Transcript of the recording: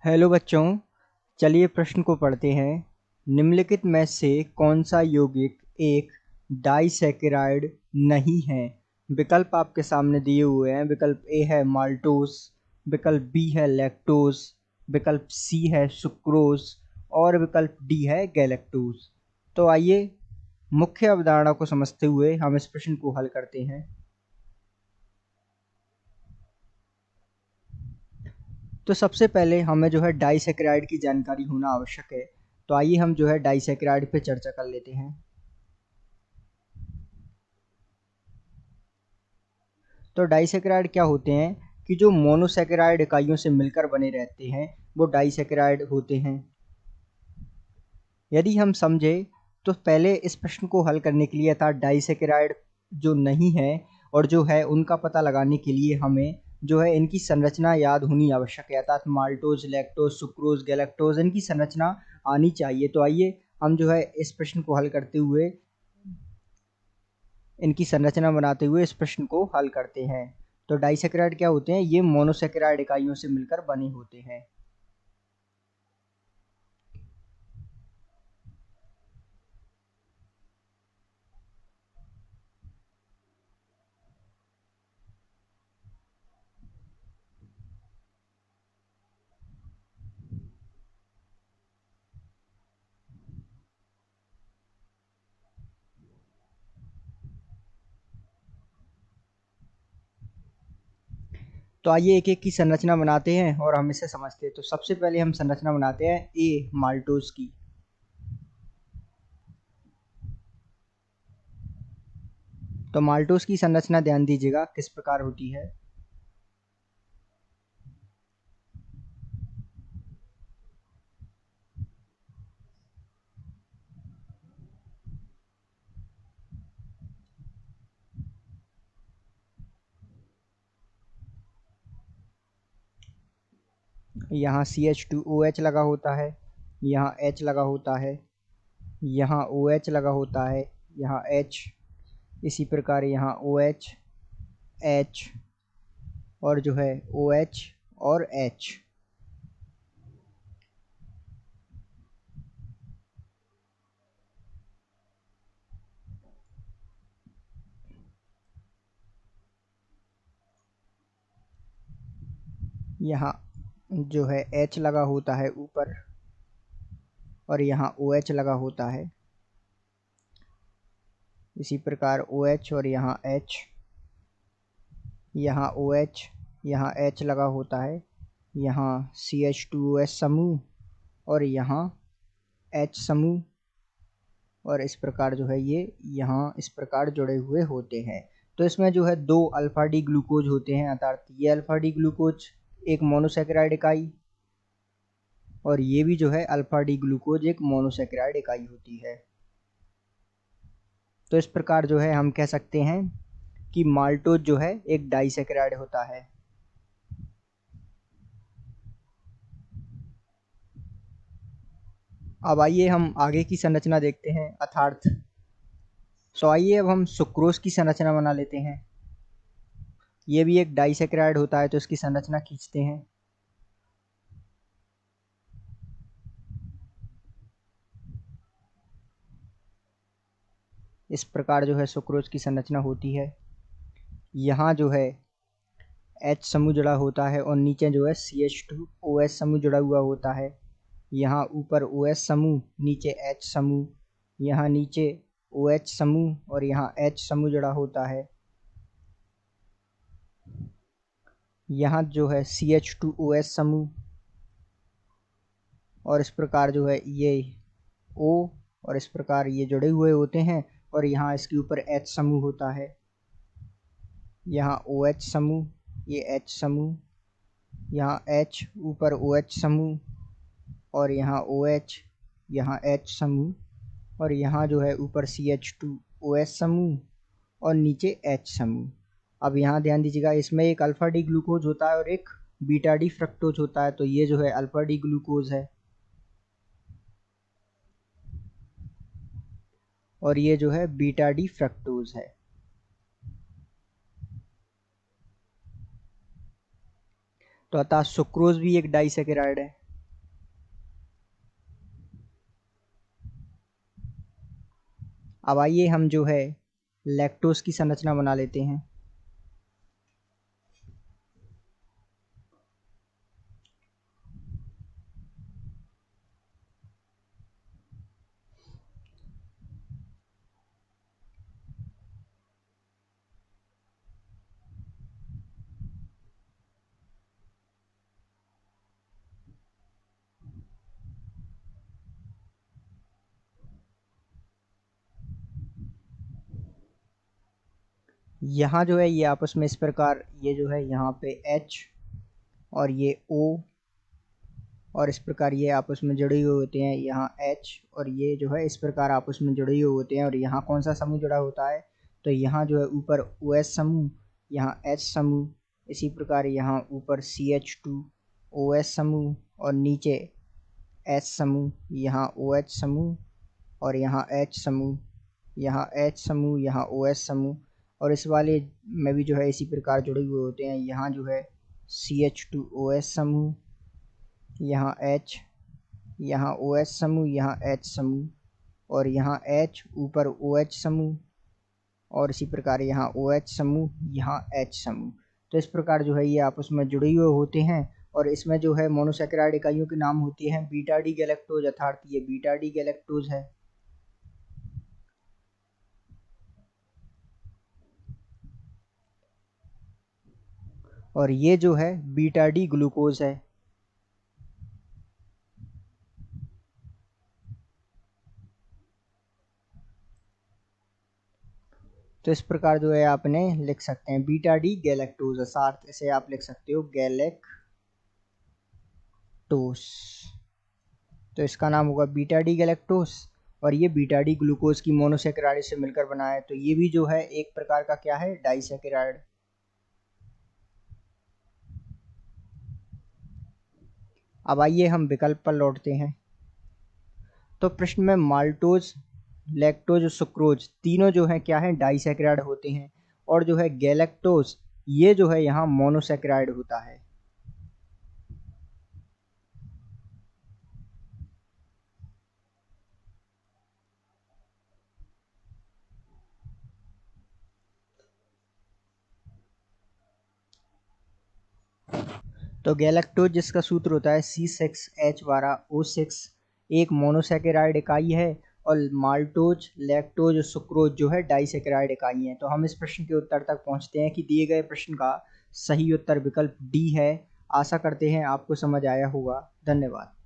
Hello बच्चों, चलिए प्रश्न को पढ़ते हैं। निम्नलिखित में से कौन सा यौगिक एक डाइसैकेराइड नहीं है? विकल्प आपके सामने दिए हुए हैं। विकल्प ए है माल्टोस, विकल्प बी है लैक्टोस, विकल्प सी है सुक्रोज और विकल्प डी है गैलेक्टोज। तो आइए मुख्य अवधारणा को समझते हुए हम इस प्रश्न को हल करते हैं। तो सबसे पहले हमें जो है डाइसैकेराइड की जानकारी होना आवश्यक है। तो आइए हम जो है डाइसैकेराइड पे चर्चा कर लेते हैं। तो डाइसैकेराइड क्या होते हैं कि जो मोनोसैकेराइड इकाइयों से मिलकर बने रहते हैं वो डाइसैकेराइड होते हैं। यदि हम समझे तो पहले इस प्रश्न को हल करने के लिए अर्थात डाइसैकेराइड जो नहीं है और जो है उनका पता लगाने के लिए हमें जो है इनकी संरचना याद होनी आवश्यक है। अर्थात माल्टोज, लैक्टोज, सुक्रोज, गैलेक्टोज इनकी संरचना आनी चाहिए। तो आइए हम जो है इस प्रश्न को हल करते हुए इनकी संरचना बनाते हुए इस प्रश्न को हल करते हैं। तो डाइसैकेराइड क्या होते हैं? ये मोनोसैकेराइड इकाइयों से मिलकर बने होते हैं। तो आइए एक एक की संरचना बनाते हैं और हम इसे समझते हैं। तो सबसे पहले हम संरचना बनाते हैं ए माल्टोज की। तो माल्टोज की संरचना ध्यान दीजिएगा किस प्रकार होती है। यहाँ CH2OH लगा होता है, यहाँ H लगा होता है, यहाँ OH लगा होता है, यहाँ H, इसी प्रकार यहाँ OH, H और जो है OH और H। यहाँ जो है H लगा होता है ऊपर और यहाँ OH लगा होता है, इसी प्रकार OH और यहाँ H, यहाँ OH, यहाँ H लगा होता है, यहाँ CH2OH समूह और यहाँ H समूह और इस प्रकार जो है ये यहाँ इस प्रकार जुड़े हुए होते हैं। तो इसमें जो है दो अल्फा डी ग्लूकोज होते हैं, अर्थात ये अल्फा डी ग्लूकोज एक मोनोसैकेराइड इकाई और ये भी जो है अल्फा डी ग्लूकोज एक मोनोसैकेराइड इकाई होती है। तो इस प्रकार जो है हम कह सकते हैं कि माल्टोज जो है एक डाइसैकेराइड होता है। अब आइए हम आगे की संरचना देखते हैं अर्थात आइए अब हम सुक्रोज की संरचना बना लेते हैं। ये भी एक डाइसैकेराइड होता है, तो इसकी संरचना खींचते हैं। इस प्रकार जो है सुक्रोज की संरचना होती है। यहाँ जो है H समूह जुड़ा होता है और नीचे जो है CH2OH समूह जुड़ा हुआ होता है। यहाँ ऊपर OH समूह, नीचे H समूह, यहाँ नीचे OH समूह और यहाँ H समूह जुड़ा होता है। यहाँ जो है CH2OH समूह और इस प्रकार जो है ये O और इस प्रकार ये जुड़े हुए होते हैं और यहाँ इसके ऊपर H समूह होता है। यहाँ OH समूह, ये H समूह, यहाँ H ऊपर OH समूह और यहाँ OH, यहाँ H समूह और यहाँ जो है ऊपर CH2OH समूह और नीचे H समूह। अब यहाँ ध्यान दीजिएगा, इसमें एक अल्फा डी ग्लूकोज होता है और एक बीटा डी फ्रक्टोज होता है। तो ये जो है अल्फा डी ग्लूकोज है और ये जो है बीटा डी फ्रक्टोज है। तो अतः सुक्रोज भी एक डाइसैकेराइड है। अब आइए हम जो है लैक्टोज की संरचना बना लेते हैं। यहाँ जो है ये आपस में इस प्रकार, ये जो है यहाँ पे H और ये O और इस प्रकार ये आपस में जुड़े हुए होते हैं। यहाँ H और ये जो है इस प्रकार आपस में जुड़े हुए होते हैं। और यहाँ कौन सा समूह जुड़ा होता है, तो यहाँ जो है ऊपर OH समूह, यहाँ H समूह, इसी प्रकार यहाँ ऊपर CH2 OH समूह और नीचे H समूह, यहाँ OH समूह और यहाँ H समूह, यहाँ H समूह, यहाँ OH समूह और इस वाले में भी जो है इसी प्रकार जुड़े हुए होते हैं। यहाँ जो है CH2OH समूह, यहाँ H, यहाँ OH समूह, यहाँ H समूह और यहाँ H ऊपर OH समूह और इसी प्रकार यहाँ OH समूह, यहाँ H समूह। तो इस प्रकार जो है ये आपस में जुड़े हुए होते हैं। और इसमें जो है मोनोसैकेराइड इकाइयों के नाम होती हैं बीटा डी गैलेक्टोज, अर्थात ये बीटा डी गैलेक्टोज है। और ये जो है बीटा डी ग्लूकोज है। तो इस प्रकार जो है आपने लिख सकते हैं बीटा डी गैलेक्टोज, अर्थात इसे आप लिख सकते हो गैलेक्टोस। तो इसका नाम होगा बीटा डी गैलेक्टोस और ये बीटा डी ग्लूकोज की मोनोसैकेराइड से मिलकर बना है। तो ये भी जो है एक प्रकार का क्या है, डाइसैकेराइड। अब आइए हम विकल्प पर लौटते हैं। तो प्रश्न में माल्टोज, लैक्टोज और सुक्रोज तीनों जो है क्या है, डाइसैकेराइड होते हैं। और जो है गैलेक्टोज ये जो है यहाँ मोनोसैकेराइड होता है। तो गैलेक्टोज जिसका सूत्र होता है C6H12O6 एक मोनोसैकेराइड इकाई है और माल्टोज, लैक्टोज और सुक्रोज जो है डाइसैकेराइड इकाई है। तो हम इस प्रश्न के उत्तर तक पहुंचते हैं कि दिए गए प्रश्न का सही उत्तर विकल्प डी है। आशा करते हैं आपको समझ आया होगा। धन्यवाद।